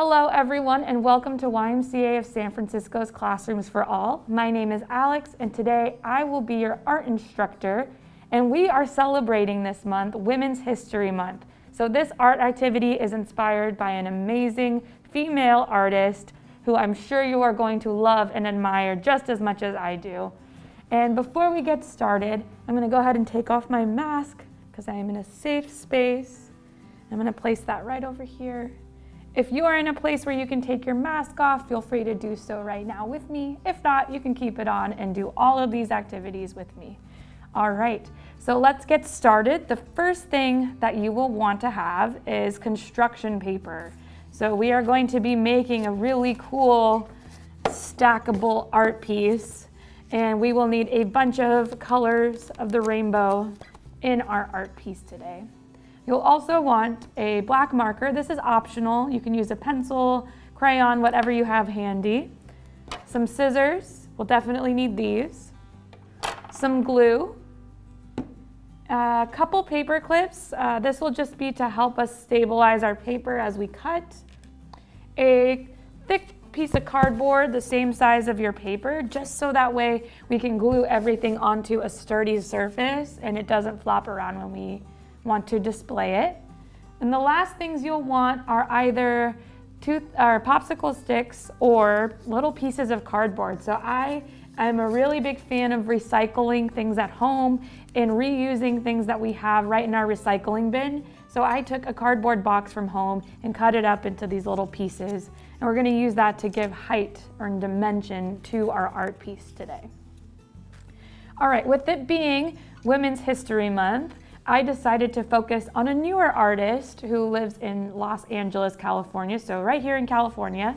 Hello everyone and welcome to YMCA of San Francisco's Classrooms for All. My name is Alex and today I will be your art instructor, and we are celebrating this month Women's History Month. So this art activity is inspired by an amazing female artist who I'm sure you are going to love and admire just as much as I do. And before we get started, I'm going to go ahead and take off my mask because I am in a safe space. I'm going to place that right over here. If you are in a place where you can take your mask off, feel free to do so right now with me. If not, you can keep it on and do all of these activities with me. All right, so let's get started. The first thing that you will want to have is construction paper. So we are going to be making a really cool stackable art piece, and we will need a bunch of colors of the rainbow in our art piece today. You'll also want a black marker. This is optional. You can use a pencil, crayon, whatever you have handy. Some scissors. We'll definitely need these. Some glue. A couple paper clips. This will just be to help us stabilize our paper as we cut. A thick piece of cardboard, the same size of your paper, just so that way we can glue everything onto a sturdy surface and it doesn't flop around when we want to display it. And the last things you'll want are either popsicle sticks or little pieces of cardboard. So I am a really big fan of recycling things at home and reusing things that we have right in our recycling bin. So I took a cardboard box from home and cut it up into these little pieces. And we're going to use that to give height or dimension to our art piece today. All right, with it being Women's History Month, I decided to focus on a newer artist who lives in Los Angeles, California, so right here in California,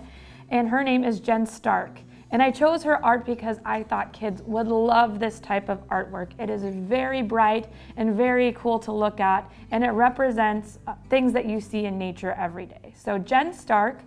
and her name is Jen Stark. And I chose her art because I thought kids would love this type of artwork. It is very bright and very cool to look at, and it represents things that you see in nature every day. So Jen Stark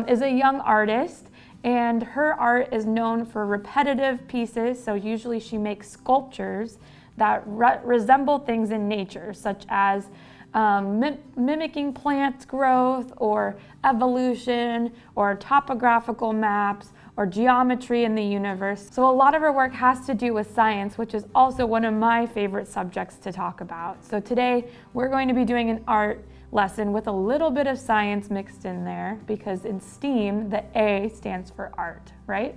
is a young artist, and her art is known for repetitive pieces, so usually she makes sculptures that resemble things in nature, such as mimicking plant growth or evolution or topographical maps or geometry in the universe. So a lot of her work has to do with science, which is also one of my favorite subjects to talk about. So today we're going to be doing an art lesson with a little bit of science mixed in there, because in STEAM, the A stands for art, right?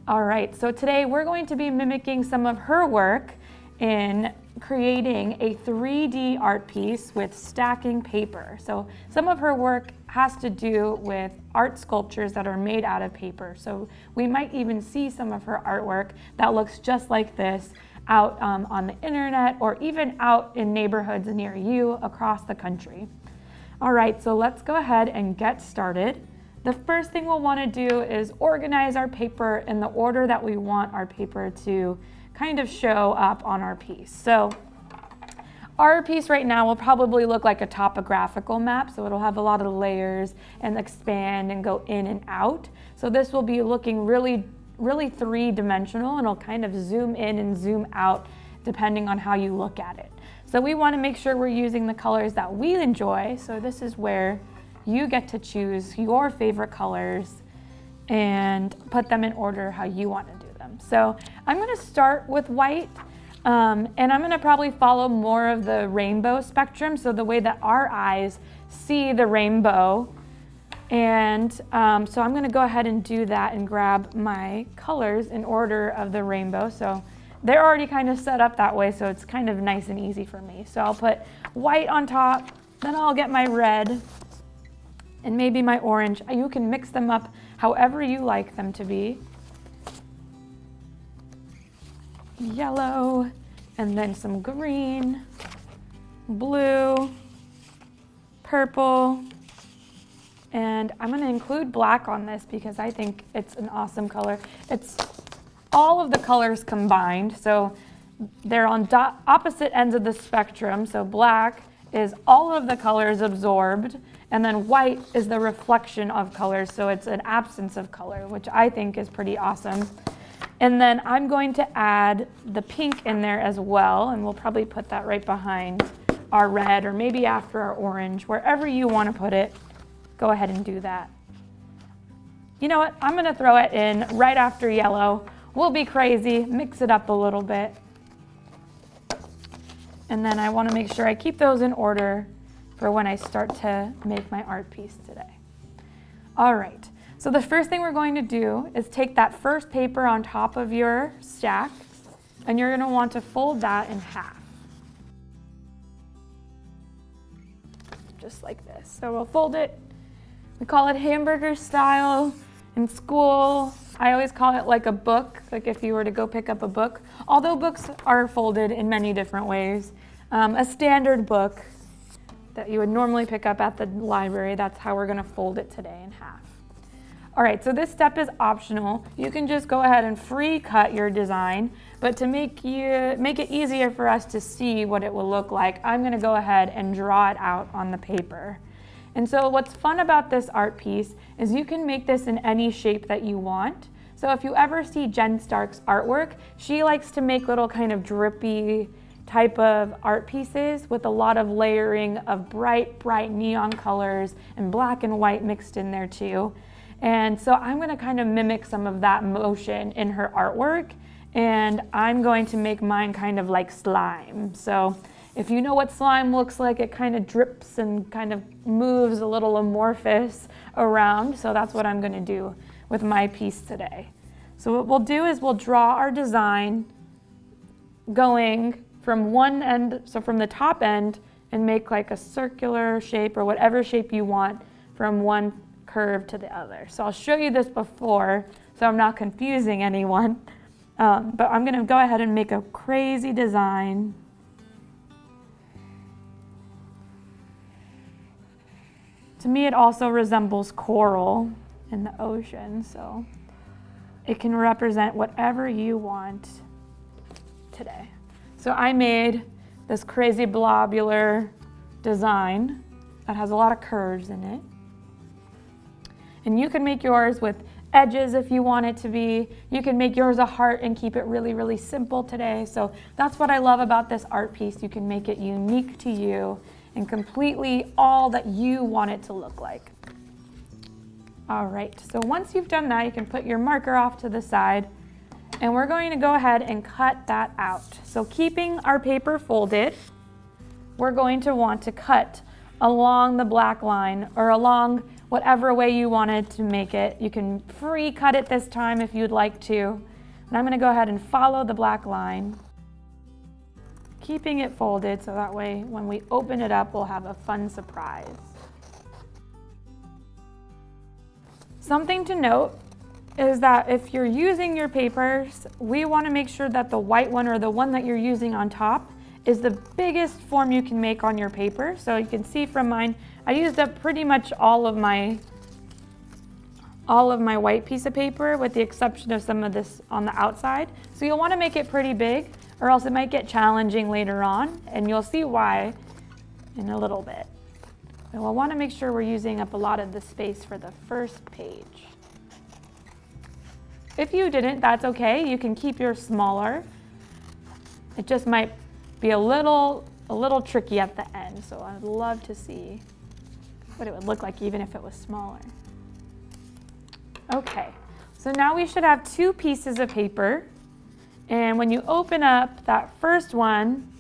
All right, so today we're going to be mimicking some of her work in creating a 3D art piece with stacking paper. So some of her work has to do with art sculptures that are made out of paper. So we might even see some of her artwork that looks just like this out on the internet or even out in neighborhoods near you across the country. All right, so let's go ahead and get started. The first thing we'll want to do is organize our paper in the order that we want our paper to kind of show up on our piece. So our piece right now will probably look like a topographical map, so it'll have a lot of layers and expand and go in and out. So this will be looking really three-dimensional, and it'll kind of zoom in and zoom out depending on how you look at it. So we want to make sure we're using the colors that we enjoy. So this is where you get to choose your favorite colors and put them in order how you want to do them. So I'm going to start with white, and I'm going to probably follow more of the rainbow spectrum, so the way that our eyes see the rainbow. And so I'm going to go ahead and do that and grab my colors in order of the rainbow. So they're already kind of set up that way, so it's kind of nice and easy for me. So I'll put white on top, then I'll get my red and maybe my orange. You can mix them up however you like them to be. Yellow, and then some green, blue, purple, and I'm going to include black on this because I think it's an awesome color. It's all of the colors combined, so they're on opposite ends of the spectrum. So black is all of the colors absorbed, and then white is the reflection of colors, so it's an absence of color, which I think is pretty awesome. And then I'm going to add the pink in there as well, and we'll probably put that right behind our red or maybe after our orange, wherever you want to put it. Go ahead and do that. You know what? I'm gonna throw it in right after yellow. We'll be crazy, mix it up a little bit. And then I wanna make sure I keep those in order for when I start to make my art piece today. All right, so the first thing we're going to do is take that first paper on top of your stack, and you're gonna want to fold that in half. Just like this. So we'll fold it. We call it hamburger style. In school, I always call it like a book, like if you were to go pick up a book. Although books are folded in many different ways. A standard book that you would normally pick up at the library, that's how we're gonna fold it today in half. All right, so this step is optional. You can just go ahead and free cut your design, but to make it easier for us to see what it will look like, I'm gonna go ahead and draw it out on the paper. And so what's fun about this art piece is you can make this in any shape that you want. So if you ever see Jen Stark's artwork, she likes to make little kind of drippy type of art pieces with a lot of layering of bright neon colors and black and white mixed in there too. And so I'm gonna kind of mimic some of that motion in her artwork, and I'm going to make mine kind of like slime. So if you know what slime looks like, it kind of drips and kind of moves a little amorphous around. So that's what I'm gonna do with my piece today. So what we'll do is we'll draw our design going from one end, so from the top end, and make like a circular shape or whatever shape you want from one curve to the other. So I'll show you this before so I'm not confusing anyone. But I'm gonna go ahead and make a crazy design. To me, it also resembles coral in the ocean, so it can represent whatever you want today. So I made this crazy blobular design that has a lot of curves in it. And you can make yours with edges if you want it to be. You can make yours a heart and keep it really simple today. So that's what I love about this art piece. You can make it unique to you and completely all that you want it to look like. All right, so once you've done that, you can put your marker off to the side, and we're going to go ahead and cut that out. So keeping our paper folded, we're going to want to cut along the black line or along whatever way you wanted to make it. You can free cut it this time if you'd like to. And I'm gonna go ahead and follow the black line, keeping it folded so that way when we open it up, we'll have a fun surprise. Something to note is that if you're using your papers, we want to make sure that the white one or the one that you're using on top is the biggest form you can make on your paper. So you can see from mine, I used up pretty much all of my white piece of paper with the exception of some of this on the outside. So you'll want to make it pretty big or else it might get challenging later on, and you'll see why in a little bit. And we'll want to make sure we're using up a lot of the space for the first page. If you didn't, that's okay. You can keep yours smaller. It just might be a little tricky at the end, so I'd love to see what it would look like even if it was smaller. Okay, so now we should have two pieces of paper, and when you open up that first one,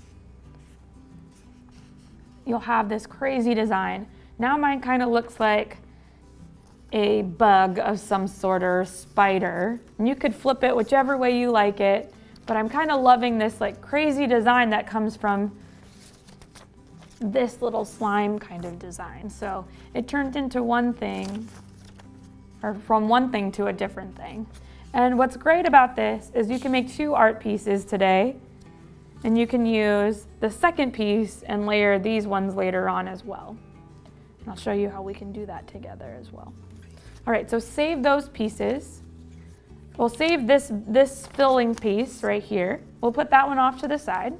you'll have this crazy design. Now mine kind of looks like a bug of some sort or spider, and you could flip it whichever way you like it, but I'm kind of loving this like crazy design that comes from this little slime kind of design. So it turned into one thing, or from one thing to a different thing. And what's great about this is you can make two art pieces today, and you can use the second piece and layer these ones later on as well. And I'll show you how we can do that together as well. All right, so save those pieces. We'll save this filling piece right here. We'll put that one off to the side.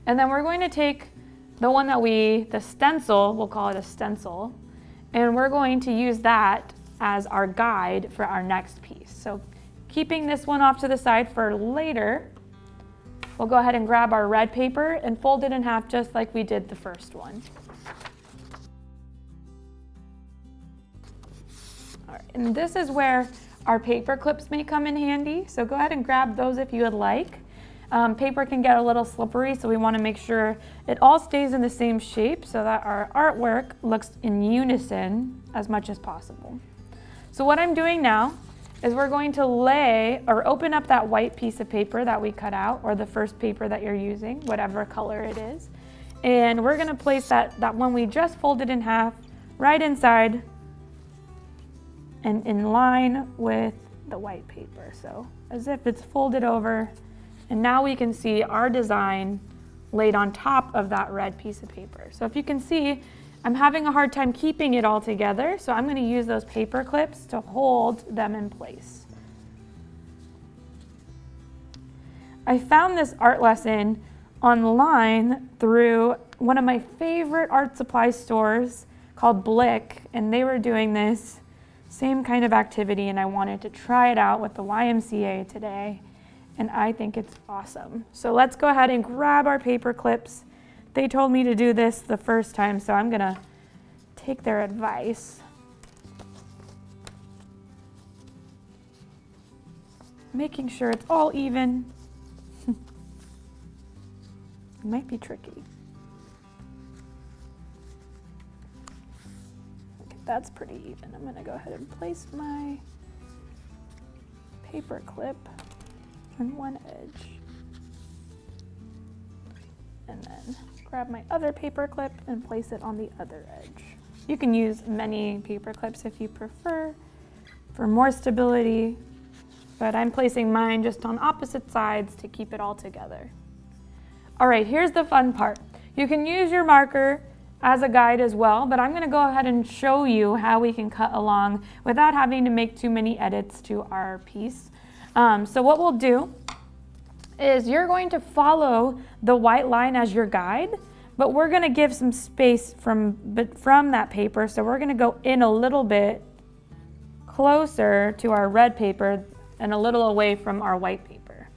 And then we're going to take the one that the stencil, we'll call it a stencil, and we're going to use that as our guide for our next piece. So keeping this one off to the side for later, we'll go ahead and grab our red paper and fold it in half just like we did the first one. All right, And this is where our paper clips may come in handy. So go ahead and grab those if you would like. Paper can get a little slippery, so we want to make sure it all stays in the same shape so that our artwork looks in unison as much as possible. So what I'm doing now is we're going to lay or open up that white piece of paper that we cut out, or the first paper that you're using, whatever color it is. And we're going to place that one we just folded in half right inside and in line with the white paper. So as if it's folded over. And now we can see our design laid on top of that red piece of paper. So if you can see, I'm having a hard time keeping it all together, so I'm going to use those paper clips to hold them in place. I found this art lesson online through one of my favorite art supply stores called Blick, and they were doing this same kind of activity, and I wanted to try it out with the YMCA today. And I think it's awesome. So let's go ahead and grab our paper clips. They told me to do this the first time, so I'm gonna take their advice. Making sure it's all even. It might be tricky. Okay, that's pretty even. I'm gonna go ahead and place my paper clip on one edge, and then grab my other paper clip and place it on the other edge. You can use many paper clips if you prefer for more stability, but I'm placing mine just on opposite sides to keep it all together. All right, here's the fun part. You can use your marker as a guide as well, but I'm going to go ahead and show you how we can cut along without having to make too many edits to our piece. So what we'll do is you're going to follow the white line as your guide, but we're going to give some space from that paper. So we're going to go in a little bit closer to our red paper and a little away from our white paper.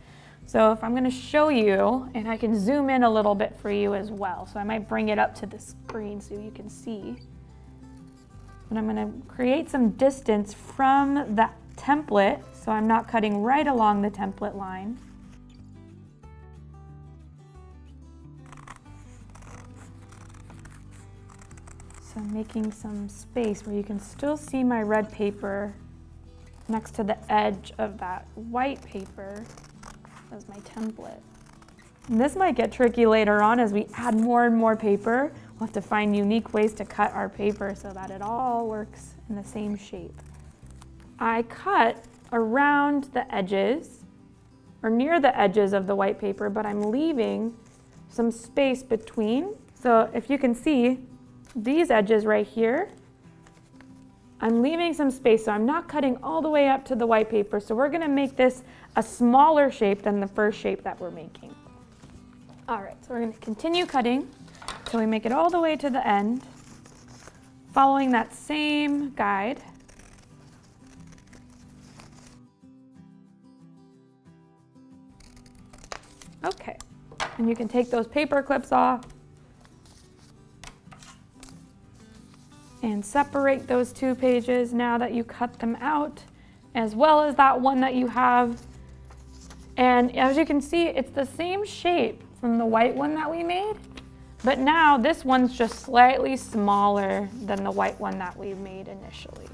So if I'm going to show you, and I can zoom in a little bit for you as well. So I might bring it up to the screen so you can see. And I'm going to create some distance from that template, so I'm not cutting right along the template line. So I'm making some space where you can still see my red paper next to the edge of that white paper as my template. And this might get tricky later on as we add more and more paper. We'll have to find unique ways to cut our paper so that it all works in the same shape. I cut around the edges, or near the edges of the white paper, but I'm leaving some space between. So if you can see these edges right here, I'm leaving some space, so I'm not cutting all the way up to the white paper. So we're gonna make this a smaller shape than the first shape that we're making. All right, so we're gonna continue cutting till we make it all the way to the end, following that same guide. Okay, and you can take those paper clips off and separate those two pages now that you cut them out, as well as that one that you have. And as you can see, it's the same shape from the white one that we made, but now this one's just slightly smaller than the white one that we made initially.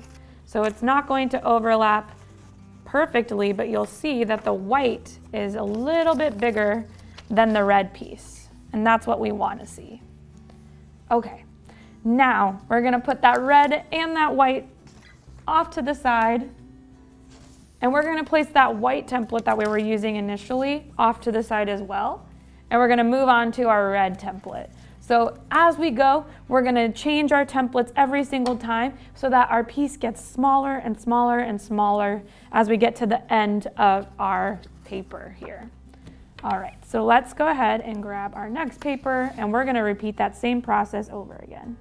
So it's not going to overlap perfectly, but you'll see that the white is a little bit bigger than the red piece, and that's what we want to see. Okay, now we're gonna put that red and that white off to the side, and we're gonna place that white template that we were using initially off to the side as well, and we're gonna move on to our red template. So as we go, we're gonna change our templates every single time so that our piece gets smaller and smaller and smaller as we get to the end of our paper here. All right, so let's go ahead and grab our next paper, and we're gonna repeat that same process over again.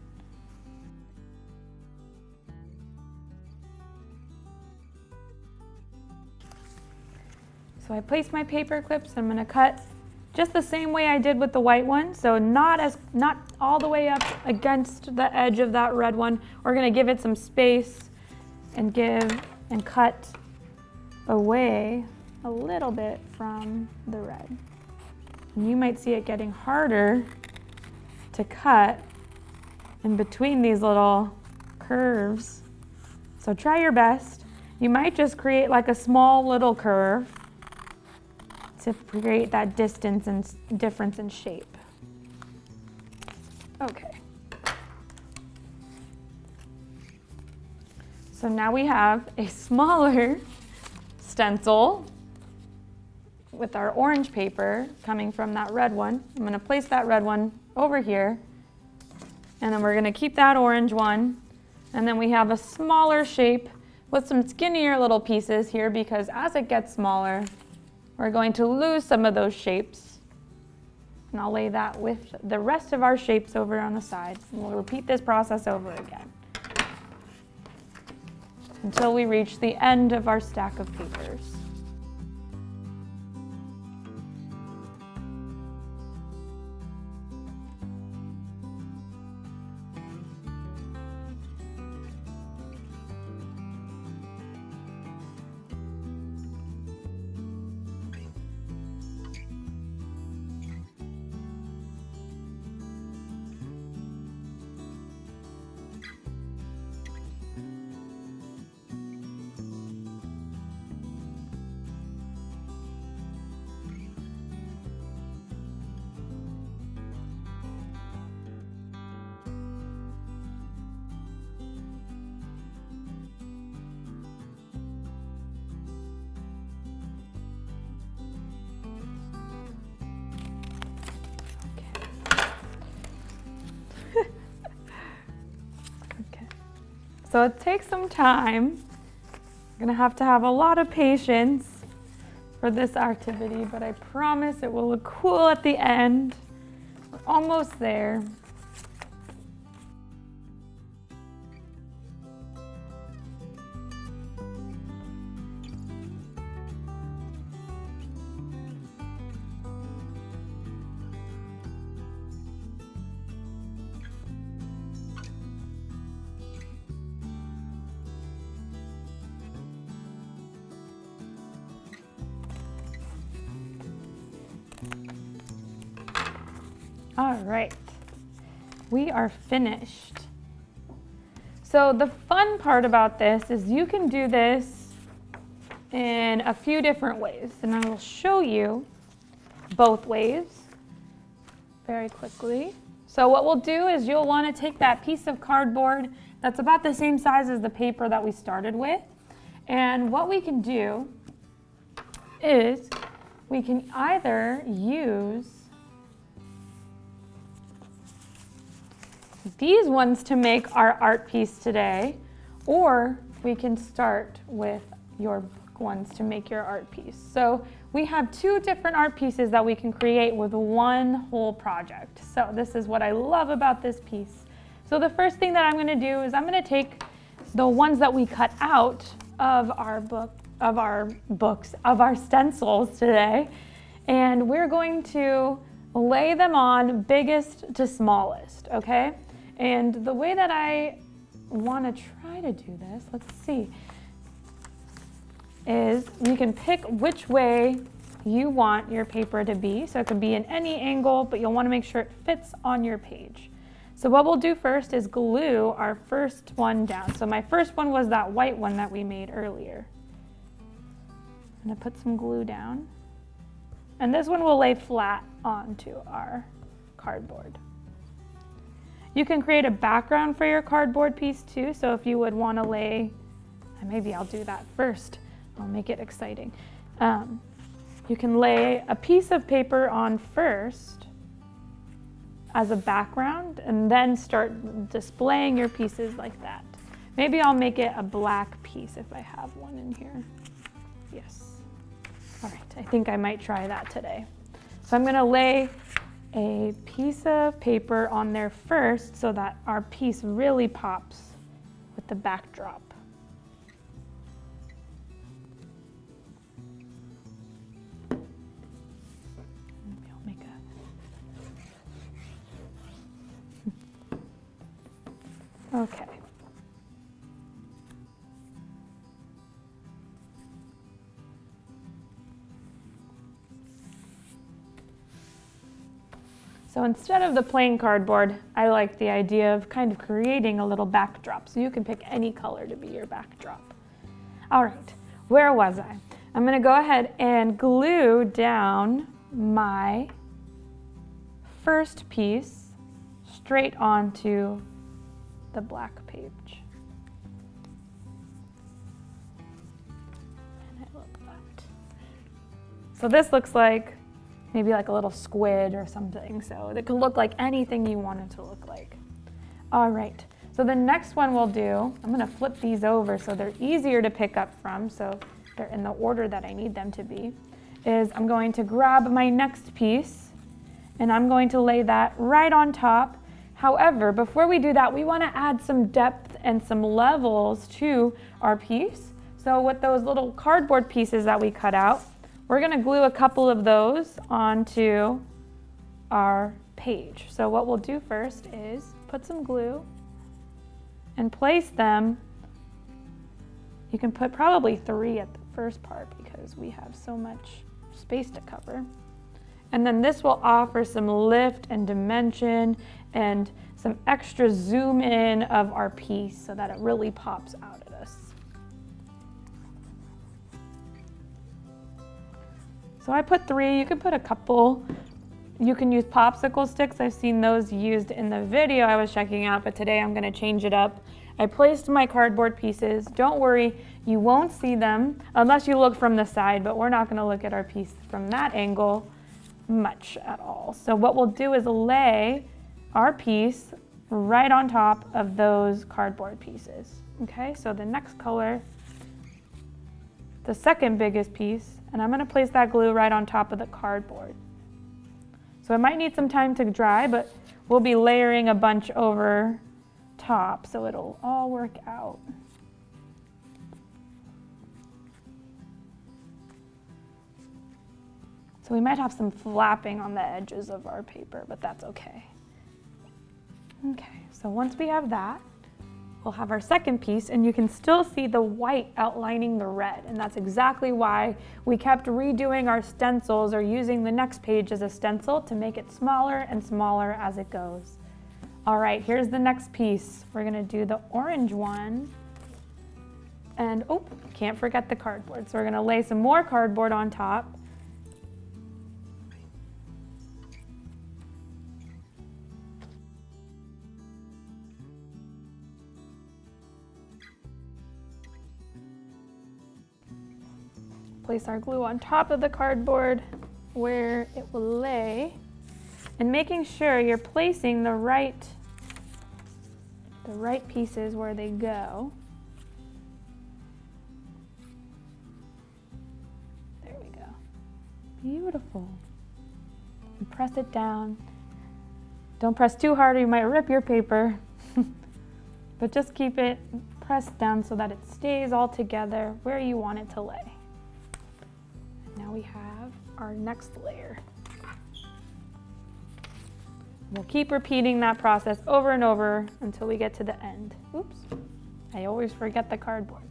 So I placed my paper clips. I'm gonna cut just the same way I did with the white one. So not all the way up against the edge of that red one. We're gonna give it some space and cut away a little bit from the red. And you might see it getting harder to cut in between these little curves. So try your best. You might just create like a small little curve to create that distance and difference in shape. Okay. So now we have a smaller stencil with our orange paper coming from that red one. I'm going to place that red one over here, and then we're going to keep that orange one, and then we have a smaller shape with some skinnier little pieces here, because as it gets smaller, we're going to lose some of those shapes. And I'll lay that with the rest of our shapes over on the sides, and we'll repeat this process over again until we reach the end of our stack of papers. So it takes some time. You're gonna have to have a lot of patience for this activity, but I promise it will look cool at the end. We're almost there. All right, we are finished. So the fun part about this is you can do this in a few different ways, and I will show you both ways very quickly. So what we'll do is you'll want to take that piece of cardboard that's about the same size as the paper that we started with, and what we can do is we can either use these ones to make our art piece today, or we can start with your book ones to make your art piece. So we have two different art pieces that we can create with one whole project. So this is what I love about this piece. So the first thing that I'm going to do is I'm going to take the ones that we cut out of our stencils today, and we're going to lay them on biggest to smallest, okay? And the way that I want to try to do this, let's see, is you can pick which way you want your paper to be. So it could be in any angle, but you'll want to make sure it fits on your page. So what we'll do first is glue our first one down. So my first one was that white one that we made earlier. I'm going to put some glue down. And this one will lay flat onto our cardboard. You can create a background for your cardboard piece too. So if you would want to lay, and maybe I'll do that first. I'll make it exciting. You can lay a piece of paper on first as a background and then start displaying your pieces like that. Maybe I'll make it a black piece if I have one in here. Yes. All right, I think I might try that today. So I'm gonna lay a piece of paper on there first so that our piece really pops with the backdrop. Maybe I'll make a... Okay. So instead of the plain cardboard, I like the idea of kind of creating a little backdrop. So you can pick any color to be your backdrop. All right, where was I? I'm gonna go ahead and glue down my first piece straight onto the black page. And I love that. So this looks like maybe like a little squid or something. So it can look like anything you want it to look like. All right, so the next one we'll do, I'm gonna flip these over so they're easier to pick up from, so they're in the order that I need them to be, is I'm going to grab my next piece and I'm going to lay that right on top. However, before we do that, we wanna add some depth and some levels to our piece. So with those little cardboard pieces that we cut out, we're gonna glue a couple of those onto our page. So what we'll do first is put some glue and place them. You can put probably 3 at the first part because we have so much space to cover. And then this will offer some lift and dimension and some extra zoom in of our piece so that it really pops out at us. So I put 3, you can put a couple. You can use popsicle sticks. I've seen those used in the video I was checking out, but today I'm gonna change it up. I placed my cardboard pieces. Don't worry, you won't see them unless you look from the side, but we're not gonna look at our piece from that angle much at all. So what we'll do is lay our piece right on top of those cardboard pieces. Okay, so the next color, the second biggest piece, and I'm gonna place that glue right on top of the cardboard. So it might need some time to dry, but we'll be layering a bunch over top, so it'll all work out. So we might have some flapping on the edges of our paper, but that's okay. Okay, so once we have that, we'll have our second piece, and you can still see the white outlining the red, and that's exactly why we kept redoing our stencils or using the next page as a stencil to make it smaller and smaller as it goes. All right, here's the next piece. We're gonna do the orange one. And oh, can't forget the cardboard. So we're gonna lay some more cardboard on top. Place our glue on top of the cardboard where it will lay, and making sure you're placing the right pieces where they go. There we go. Beautiful. And press it down. Don't press too hard or you might rip your paper. But just keep it pressed down so that it stays all together where you want it to lay. And now we have our next layer. We'll keep repeating that process over and over until we get to the end. Oops, I always forget the cardboard.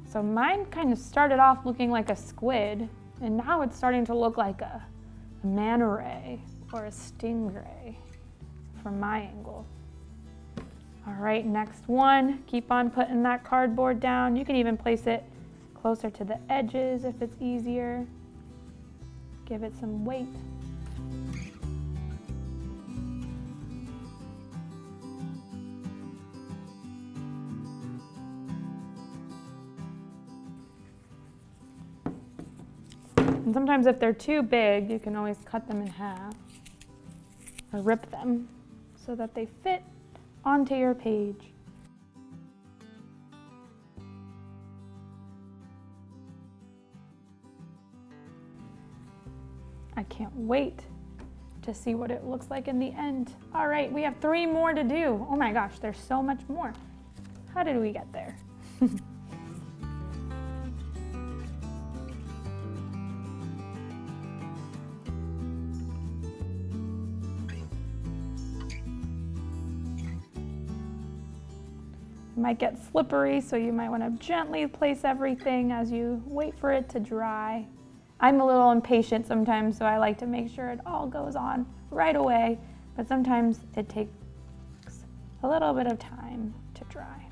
So mine kind of started off looking like a squid, and now it's starting to look like a manta ray or a stingray from my angle. All right, next one, keep on putting that cardboard down. You can even place it closer to the edges if it's easier. Give it some weight. And sometimes if they're too big, you can always cut them in half or rip them so that they fit onto your page. I can't wait to see what it looks like in the end. All right, we have 3 more to do. Oh my gosh, there's so much more. How did we get there? It might get slippery, so you might want to gently place everything as you wait for it to dry. I'm a little impatient sometimes, so I like to make sure it all goes on right away, but sometimes it takes a little bit of time to dry.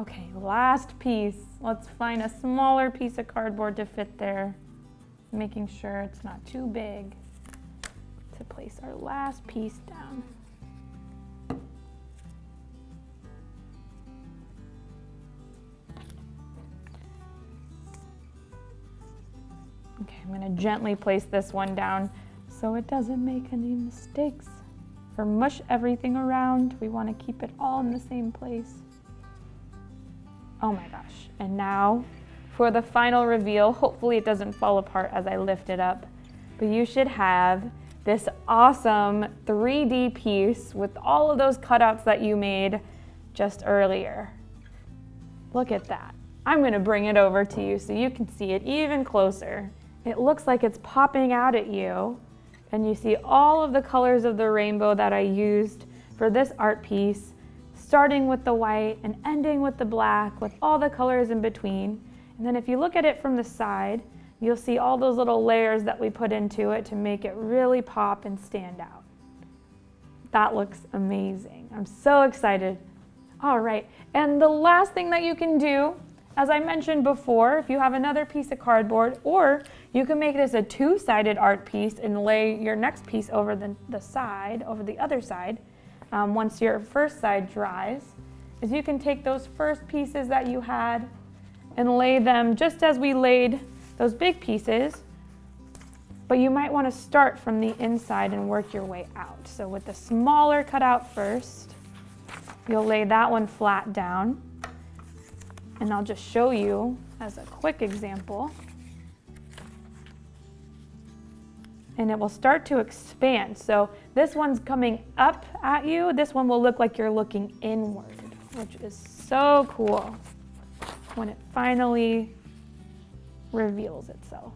Okay, last piece. Let's find a smaller piece of cardboard to fit there, making sure it's not too big, to place our last piece down. Okay, I'm going to gently place this one down so it doesn't make any mistakes. Or mush everything around. We want to keep it all in the same place. Oh my gosh. And now for the final reveal. Hopefully it doesn't fall apart as I lift it up. But you should have this awesome 3D piece with all of those cutouts that you made just earlier. Look at that. I'm going to bring it over to you so you can see it even closer. It looks like it's popping out at you, and you see all of the colors of the rainbow that I used for this art piece, starting with the white and ending with the black with all the colors in between. And then if you look at it from the side, you'll see all those little layers that we put into it to make it really pop and stand out. That looks amazing. I'm so excited. All right, and the last thing that you can do, as I mentioned before, if you have another piece of cardboard, or you can make this a two-sided art piece and lay your next piece over the side, over the other side, once your first side dries, is you can take those first pieces that you had and lay them just as we laid those big pieces, but you might want to start from the inside and work your way out. So with the smaller cutout first, you'll lay that one flat down. And I'll just show you as a quick example. And it will start to expand. So this one's coming up at you. This one will look like you're looking inward, which is so cool when it finally reveals itself.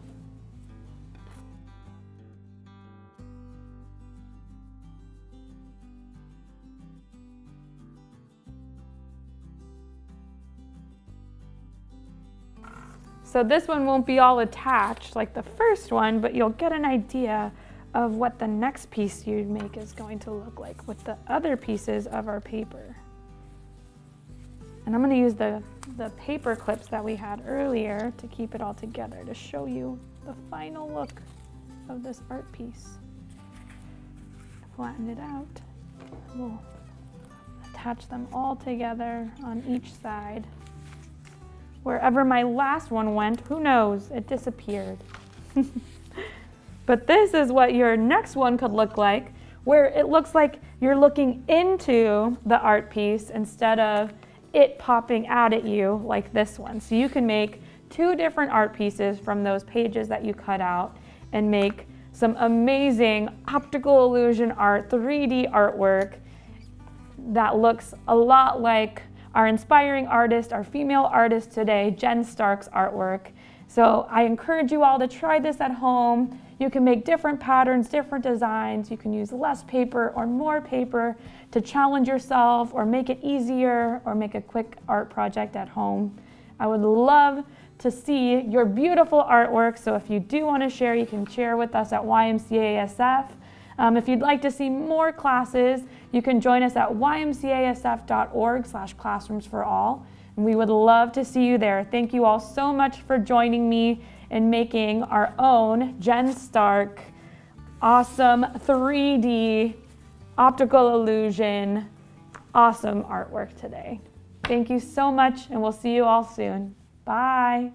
So this one won't be all attached like the first one, but you'll get an idea of what the next piece you make is going to look like with the other pieces of our paper. And I'm going to use the paper clips that we had earlier to keep it all together to show you the final look of this art piece. Flatten it out. We'll attach them all together on each side. Wherever my last one went, who knows, it disappeared. But this is what your next one could look like, where it looks like you're looking into the art piece instead of it popping out at you like this one. So you can make two different art pieces from those pages that you cut out and make some amazing optical illusion art, 3D artwork that looks a lot like our inspiring artist, our female artist today, Jen Stark's artwork. So I encourage you all to try this at home. You can make different patterns, different designs. You can use less paper or more paper to challenge yourself or make it easier or make a quick art project at home. I would love to see your beautiful artwork. So if you do want to share, you can share with us at YMCASF. If you'd like to see more classes, you can join us at ymcasf.org/classroomsforall. And we would love to see you there. Thank you all so much for joining me in making our own Jen Stark awesome 3D optical illusion awesome artwork today. Thank you so much, and we'll see you all soon. Bye.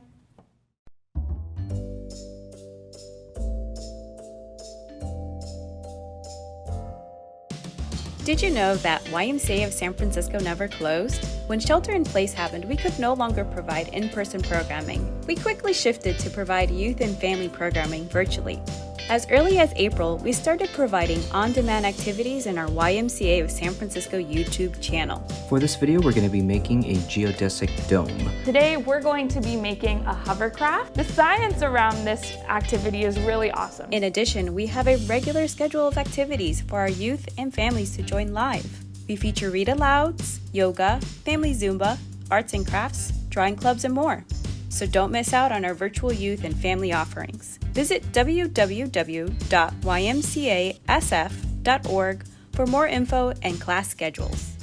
Did you know that YMCA of San Francisco never closed? When shelter in place happened, we could no longer provide in-person programming. We quickly shifted to provide youth and family programming virtually. As early as April, we started providing on-demand activities in our YMCA of San Francisco YouTube channel. For this video, we're going to be making a geodesic dome. Today, we're going to be making a hovercraft. The science around this activity is really awesome. In addition, we have a regular schedule of activities for our youth and families to join live. We feature read-alouds, yoga, family Zumba, arts and crafts, drawing clubs, and more. So don't miss out on our virtual youth and family offerings. Visit www.ymcasf.org for more info and class schedules.